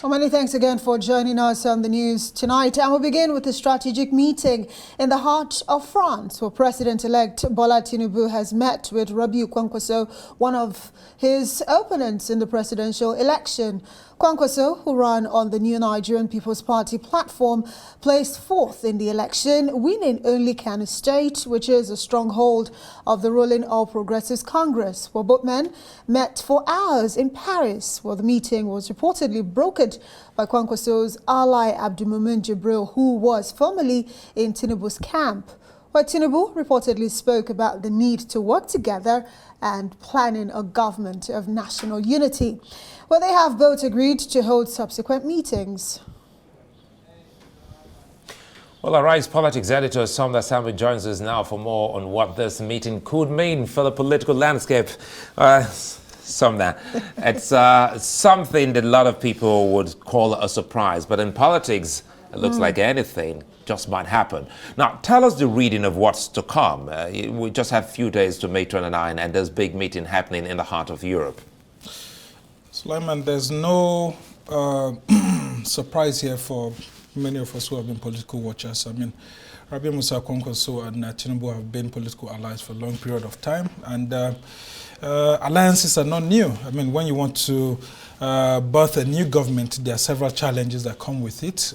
Well, many thanks again for joining us on the news tonight. And we'll begin with a strategic meeting in the heart of France, where President-elect Bola Tinubu has met with Kwankwaso, one of his opponents in the presidential election. Kwankwaso, who ran on the new Nigerian People's Party platform, placed fourth in the election, winning only Kano State, which is a stronghold of the ruling All Progressives Congress, where both men met for hours in Paris, where the meeting was reportedly brokered by Kwankwaso's ally Abdulmumin Jibril, who was formerly in Tinubu's camp, where Tinubu reportedly spoke about the need to work together and planning a government of national unity. Well, they have both agreed to hold subsequent meetings. Well, our Rise Politics editor Sumner Sambo joins us now for more on what this meeting could mean for the political landscape. Sumner, it's something that a lot of people would call a surprise, but in politics, it looks like anything just might happen. Now, tell us the reading of what's to come. We just have a few days to May 29, and there's a big meeting happening in the heart of Europe. Sulaiman, there's no surprise here for many of us who have been political watchers. I mean, Rabi Musa Kwankwaso and Tinubu have been political allies for a long period of time, and alliances are not new. I mean, when you want to birth a new government, there are several challenges that come with it.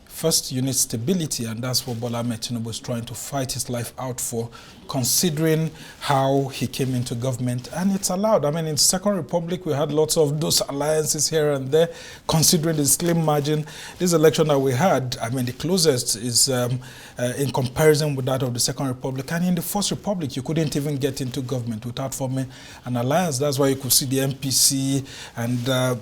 First, you need stability, and that's what Bola Tinubu is trying to fight his life out for, considering how he came into government. And it's allowed. I mean, in Second Republic, we had lots of those alliances here and there, considering the slim margin. This election that we had, I mean, the closest is in comparison with that of the Second Republic. And in the First Republic, you couldn't even get into government without forming an alliance. That's why you could see the MPC and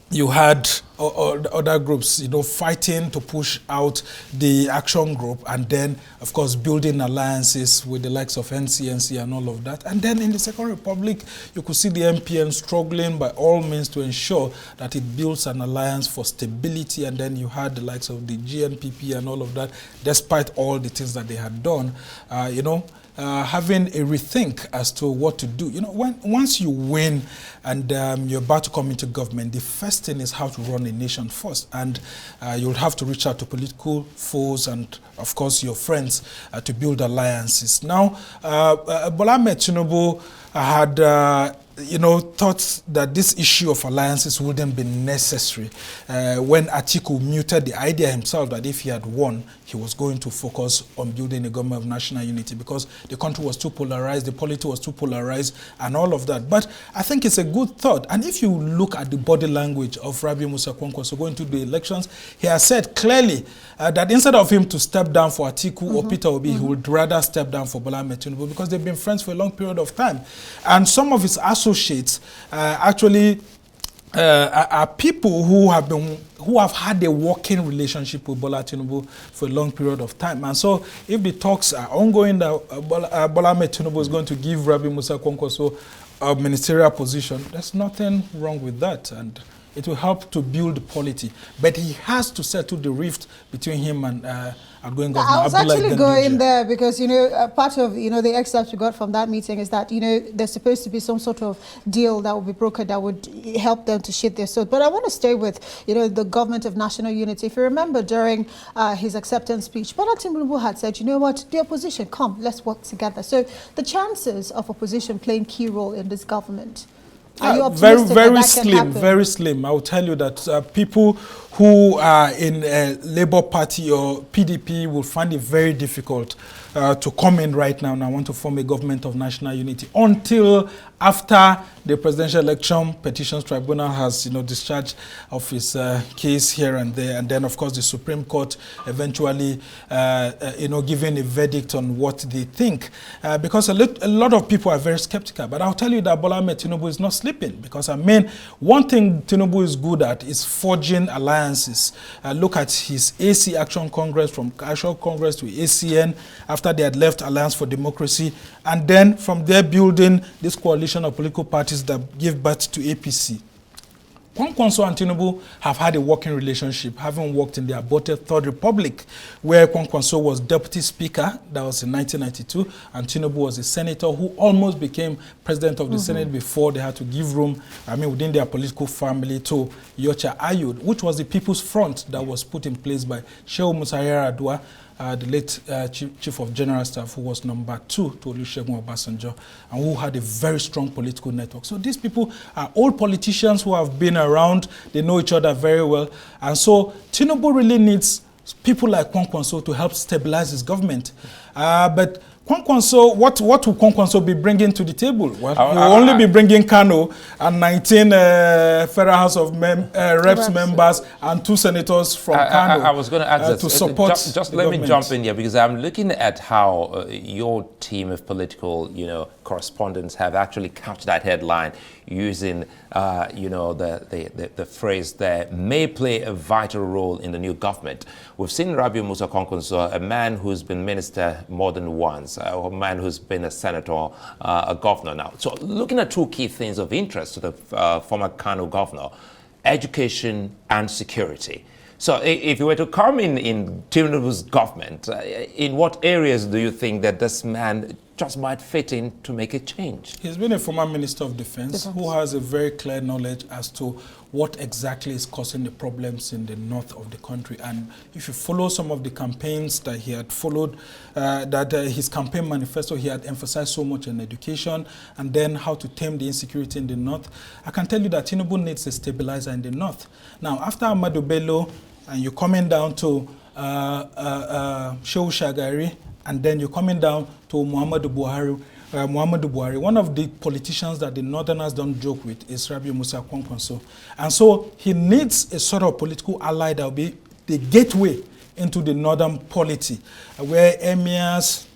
you had other groups, you know, fighting to push out the action group, and then, of course, building alliances with the likes of NCNC and all of that. And then in the Second Republic, you could see the MPN struggling by all means to ensure that it builds an alliance for stability. And then you had the likes of the GNPP and all of that, despite all the things that they had done, having a rethink as to what to do. You know, once you win and you're about to come into government, the first thing is how to run a nation first. And you'll have to reach out to political foes and, of course, your friends to build alliances. Now, Bola Tinubu had thought that this issue of alliances wouldn't be necessary when Atiku muted the idea himself that if he had won, he was going to focus on building a government of national unity because the country was too polarized, the polity was too polarized, and all of that. But I think it's a good thought. And if you look at the body language of Rabi Musa Kwankwaso going to the elections, he has said clearly that instead of him to step down for Atiku or Peter Obi, he would rather step down for Bola Tinubu because they've been friends for a long period of time. And some of his associates actually are people who have had a working relationship with Bola Tinubu for a long period of time. And so if the talks are ongoing that Bola Tinubu is going to give Rabi Musa Kwankwaso a ministerial position, there's nothing wrong with that. And it will help to build polity. But he has to settle the rift between him and outgoing governor. I was actually going there because, part of, the excerpt we got from that meeting is that, there's supposed to be some sort of deal that would be brokered that would help them to shift their sword. But I want to stay with, the government of national unity. If you remember during his acceptance speech, Bola Tinubu had said, you know what, the opposition, come, let's work together. So the chances of opposition playing key role in this government, are you optimistic very slim, very slim. I will tell you that people who are in Labour Party or PDP will find it very difficult to come in right now and I want to form a government of national unity until after the presidential election petitions tribunal has discharged of its case here and there, and then of course the Supreme Court eventually giving a verdict on what they think, because a lot of people are very skeptical. But I'll tell you that Bola Tinubu is not sleeping, because I mean one thing Tinubu is good at is forging alliances. Look at his AC Action Congress, from Action Congress to ACN after they had left Alliance for Democracy, and then from there building this coalition of political parties that give birth to APC. Kwankwaso and Tinubu have had a working relationship, having worked in the aborted Third Republic, where Kwankwaso was deputy speaker, that was in 1992, and Tinubu was a senator who almost became president of the Senate before they had to give room, within their political family, to Yocha Ayud, which was the People's Front that was put in place by Shehu Musa Yar'Adua, the late Chief of General Staff, who was number 2 to Olusegun Obasanjo, and who had a very strong political network. So these people are old politicians who have been around, they know each other very well, and so Tinubu really needs people like Kwankwaso to help stabilize his government. But Kwankwaso, what will Kwankwaso be bringing to the table? Well, he will only be bringing Kano and 19 Federal House of Reps members and 2 senators from Kano. I was going to ask to support just let me jump in here, because I'm looking at how your team of political, correspondents have actually couched that headline using, the phrase there, may play a vital role in the new government. We've seen Rabiu Musa Kwankwaso, a man who's been minister more than once, a man who's been a senator, a governor now. So looking at 2 key things of interest to the former Kano governor, education and security. So if you were to come in Tinubu's government, in what areas do you think that this man just might fit in to make a change? He's been a former Minister of Defense who has a very clear knowledge as to what exactly is causing the problems in the north of the country. And if you follow some of the campaigns that he had followed, his campaign manifesto, he had emphasized so much on education and then how to tame the insecurity in the north. I can tell you that Tinubu needs a stabilizer in the north. Now, after Ahmadu Bello, and you're coming down to Shehu Shagari, and then you're coming down to Muhammadu Buhari. One of the politicians that the Northerners don't joke with is Rabiu Musa Kwankwaso. And so he needs a sort of political ally that will be the gateway into the northern polity, where emirs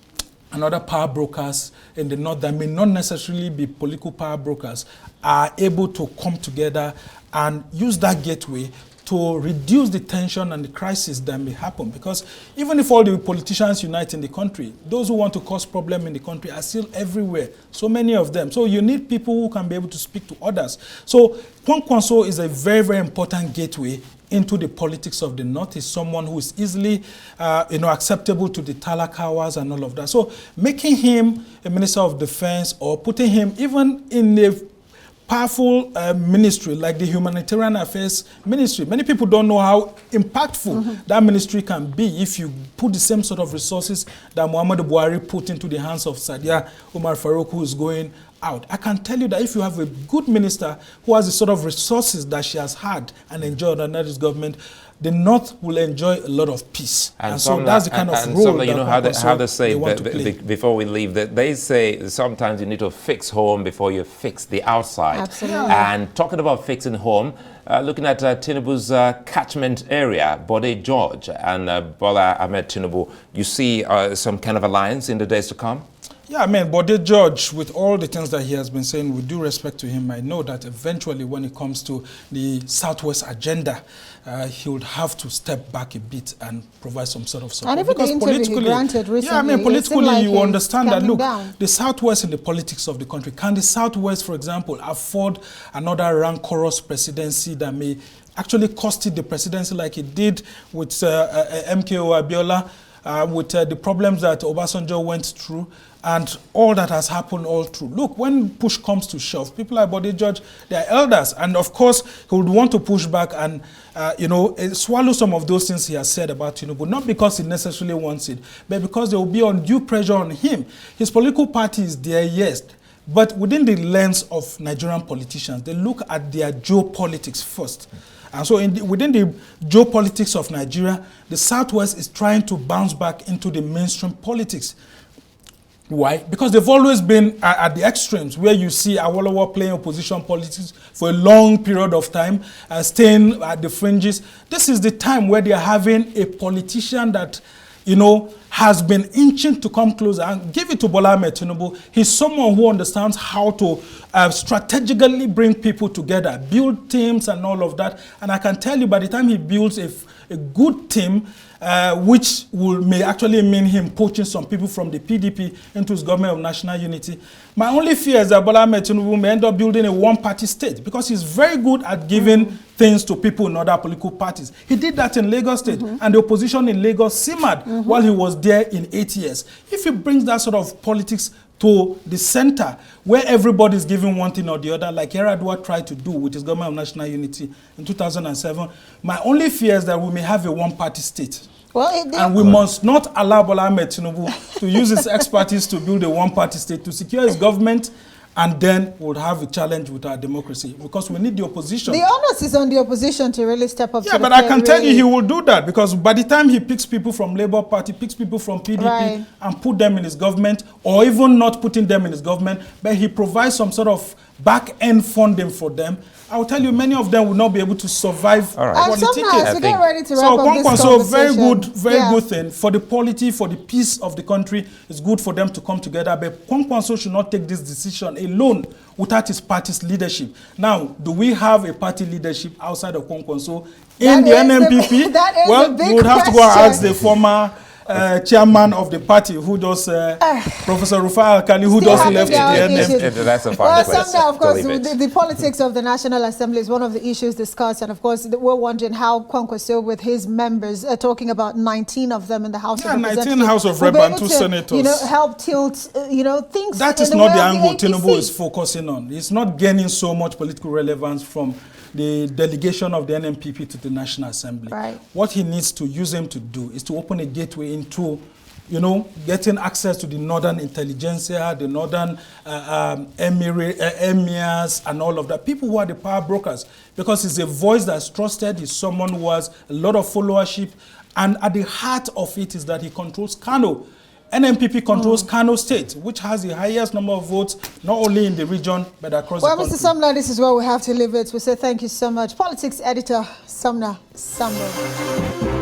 and other power brokers in the north that may not necessarily be political power brokers are able to come together and use that gateway to reduce the tension and the crisis that may happen. Because even if all the politicians unite in the country, those who want to cause problem in the country are still everywhere, so many of them. So you need people who can be able to speak to others. So Kwankwaso is a very, very important gateway into the politics of the north. He's someone who is easily acceptable to the Talakawas and all of that. So making him a Minister of Defense or putting him even in a powerful ministry like the Humanitarian Affairs Ministry. Many people don't know how impactful that ministry can be if you put the same sort of resources that Muhammadu Buhari put into the hands of Sadiya Umar Farouk, who is going out. I can tell you that if you have a good minister who has the sort of resources that she has had and enjoyed under this government, the North will enjoy a lot of peace. And so that's the kind of role that how they say, want to play. before we leave, they say sometimes you need to fix home before you fix the outside. Absolutely. And talking about fixing home, looking at Tinubu's catchment area, Bode George and Bola Ahmed Tinubu, you see some kind of alliance in the days to come? Yeah, Bode George, with all the things that he has been saying, with due respect to him, I know that eventually when it comes to the Southwest agenda, he would have to step back a bit and provide some sort of support. And even the interview he granted recently, politically like you understand that, look, down. The Southwest in the politics of the country, can the Southwest, for example, afford another rancorous presidency that may actually cost it the presidency like it did with MKO Abiola, with the problems that Obasanjo went through, and all that has happened all through. Look, when push comes to shove, people like Bode George, they are elders. And of course, he would want to push back and, swallow some of those things he has said about Tinubu, not because he necessarily wants it, but because there will be undue pressure on him. His political party is there, yes, but within the lens of Nigerian politicians, they look at their geopolitics first. And so within the geopolitics of Nigeria, the Southwest is trying to bounce back into the mainstream politics. Why? Because they've always been at the extremes, where you see Awolowo playing opposition politics for a long period of time, staying at the fringes. This is the time where they are having a politician that has been inching to come closer, and give it to Bola Ahmed Tinubu. He's someone who understands how to strategically bring people together, build teams and all of that. And I can tell you, by the time he builds a good team, which may actually mean him poaching some people from the PDP into his government of national unity. My only fear is that Bola Ahmed Tinubu may end up building a one-party state, because he's very good at giving things to people in other political parties. He did that in Lagos State, and the opposition in Lagos simmered while he was there in 8 years. If he brings that sort of politics to the center, where everybody's giving one thing or the other, like Yaradua tried to do with his government of national unity in 2007, my only fear is that we may have a one-party state. Well, and we must not allow Bola Ahmed Tinubu to use his expertise to build a one-party state, to secure his government, and then we'll have a challenge with our democracy, because we need the opposition. The onus is on the opposition to really step up. Yeah, but I can tell you he will do that, because by the time he picks people from Labour Party, picks people from PDP, and put them in his government, or even not putting them in his government, but he provides some sort of back-end funding for them, I will tell you, many of them will not be able to survive politically. So get ready to wrap up this conversation. So very good thing for the polity, for the peace of the country. It's good for them to come together. But Kwankwaso should not take this decision alone without his party's leadership. Now, do we have a party leadership outside of Kwankwaso in the NMPP? Well, we would have to go and ask the former chairman of the party, who does Professor Rufai Alkali, who does left the NMPP. That's a fine question. Sumner, of course, the politics of the National Assembly is one of the issues discussed, and of course, we're wondering how Kwankwaso, with his members, talking about 19 of them in the House of Representatives, 19 House of Rep and 2 senators, help tilt, things. That is not the angle Tinubu is focusing on. It's not gaining so much political relevance from the delegation of the NMPP to the National Assembly. What he needs to use them to do is to open a gateway into, getting access to the northern intelligentsia, the northern emirs, and all of that. People who are the power brokers, because he's a voice that's trusted. He's someone who has a lot of followership, and at the heart of it is that he controls Kano. NMPP controls Kano State, which has the highest number of votes, not only in the region, but across the country. Well, Mr. Sumner, this is where we have to leave it. We say thank you so much. Politics editor, Sumner Sambo.